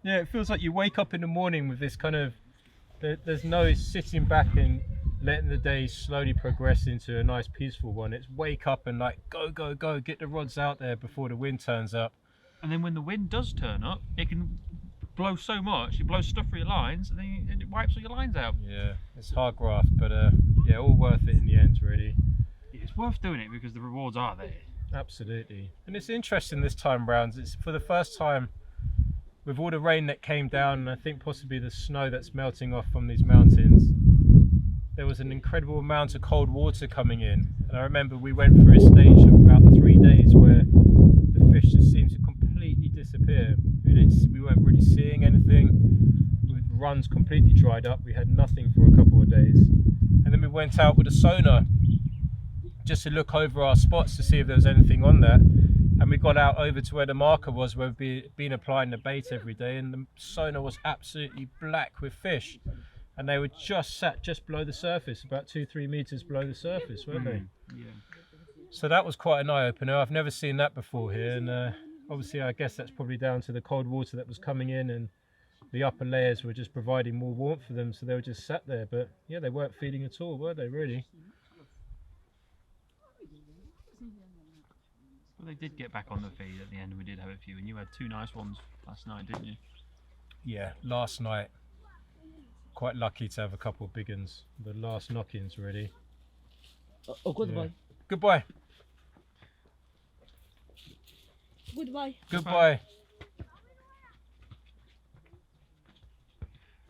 Yeah, it feels like you wake up in the morning with this kind of, there's no sitting back and letting the day slowly progress into a nice peaceful one. It's wake up and like, go, go, go, get the rods out there before the wind turns up. And then when the wind does turn up, it can blow so much, it blows stuff through your lines, and then it wipes all your lines out. Yeah, it's hard graft, but yeah, all worth it in the end, really. It's worth doing it because the rewards are there. Absolutely. And it's interesting this time round. It's for the first time with all the rain that came down, and I think possibly the snow that's melting off from these mountains, there was an incredible amount of cold water coming in. And I remember we went through a stage of about 3 days where the fish just seemed to completely disappear. We weren't really seeing anything. The runs completely dried up. We had nothing for a couple of days. And then we went out with a sonar just to look over our spots to see if there was anything on there. And we got out over to where the marker was, where we've been applying the bait every day, and the sonar was absolutely black with fish. And they were just sat just below the surface, about 2-3 meters below the surface, weren't they? Yeah. So that was quite an eye-opener. I've never seen that before here, and obviously I guess that's probably down to the cold water that was coming in, and the upper layers were just providing more warmth for them, so they were just sat there. But yeah, they weren't feeding at all, were they, really? Well, they did get back on the feed at the end, and we did have a few, and you had 2 nice ones last night, didn't you? Yeah, last night. Quite lucky to have a couple of big ones. The last knock-ins, really. Oh, goodbye. Yeah. Goodbye. Goodbye. Goodbye.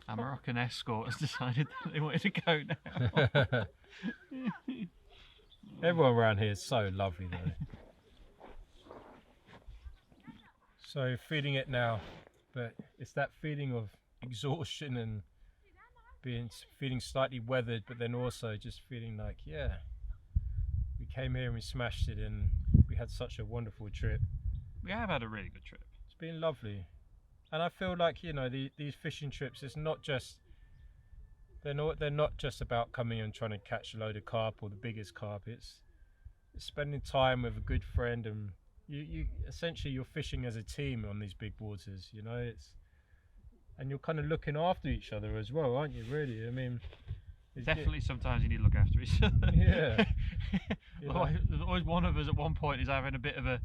Our Moroccan escort has decided that they wanted to go now. Everyone around here is so lovely, though. So feeding it now, but it's that feeling of exhaustion and feeling slightly weathered, but then also just feeling like, yeah, we came here and we smashed it, and we had such a wonderful trip. We have had a really good trip. It's been lovely, and I feel like, you know, these fishing trips, it's not just, they're not just about coming and trying to catch a load of carp or the biggest carp. It's spending time with a good friend, and you essentially you're fishing as a team on these big waters, you know. And you're kind of looking after each other as well, aren't you, really? I mean, Definitely sometimes you need to look after each other. Yeah. There's always one of us at one point is having a bit of a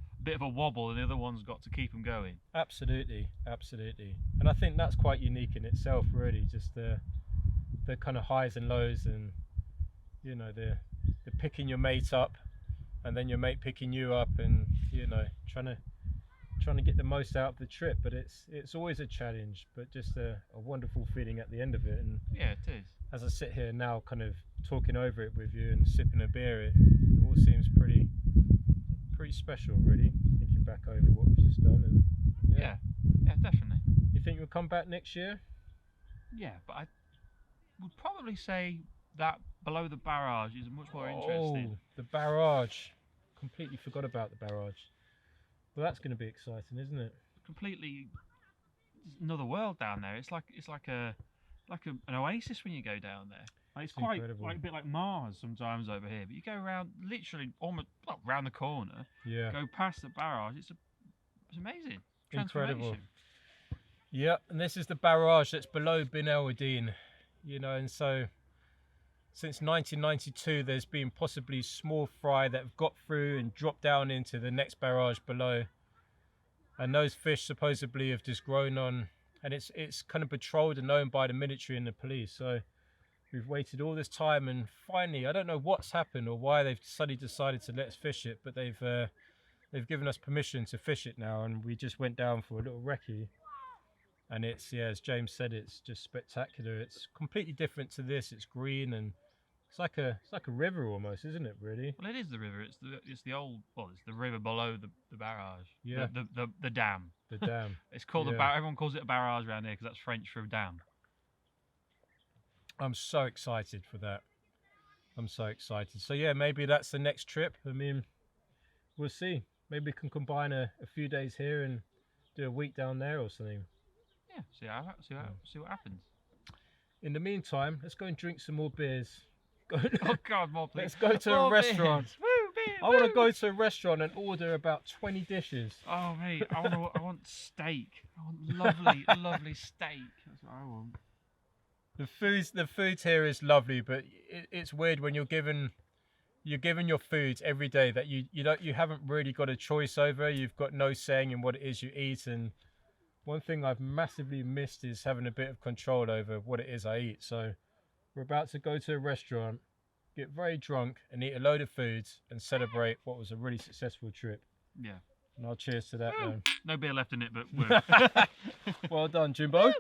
wobble, and the other one's got to keep them going. Absolutely, absolutely. And I think that's quite unique in itself, really, just the kind of highs and lows, and you know, the picking your mate up and then your mate picking you up, and you know, trying to get the most out of the trip. But it's always a challenge, but just a wonderful feeling at the end of it. And Yeah, it is. as I sit here now, kind of talking over it with you and sipping a beer, it all seems pretty special, really. Thinking back over what we've just done, and Yeah, definitely. You think you'll come back next year? Yeah, but I would probably say that below the barrage is much more interesting. Oh, the barrage! Completely forgot about the barrage. Well, that's going to be exciting, isn't it? Completely another world down there. It's like an oasis when you go down there. Like, it's quite incredible. like a bit like Mars sometimes over here, but you go around literally almost round the corner. Yeah. Go past the barrage. It's amazing. Incredible. Transformation. Yeah, and this is the barrage that's below Bin El Adin, you know, and so since 1992 there's been possibly small fry that have got through and dropped down into the next barrage below, and those fish supposedly have just grown on, and it's kind of patrolled and known by the military and the police. So we've waited all this time, and finally, I don't know what's happened or why they've suddenly decided to let us fish it, but they've given us permission to fish it now, and we just went down for a little recce. And it's, yeah, as James said, it's just spectacular. It's completely different to this. It's green, and it's like a river almost, isn't it? Really? Well, it is the river. It's the old. Well, it's the river below the barrage. Yeah. The dam. The dam. It's called Yeah. Everyone calls it a barrage around here because that's French for a dam. I'm so excited for that. I'm so excited. So yeah, maybe that's the next trip. I mean, we'll see. Maybe we can combine a few days here and do a week down there or something. Yeah, see what happens. In the meantime, let's go and drink some more beers. Oh God, more please. Let's go to a More restaurant. beers. Woo, beer, I want to woo. go to a restaurant and order about 20 dishes. Oh mate, I want steak. I want lovely steak. That's what I want. The food here is lovely, but it's weird when you're given your food every day that you haven't really got a choice over. You've got no saying in what it is you eat, and one thing I've massively missed is having a bit of control over what it is I eat. So we're about to go to a restaurant, get very drunk, and eat a load of foods and celebrate what was a really successful trip. Yeah. And I'll cheers to that, man. No beer left in it, but we're Well done, Jimbo.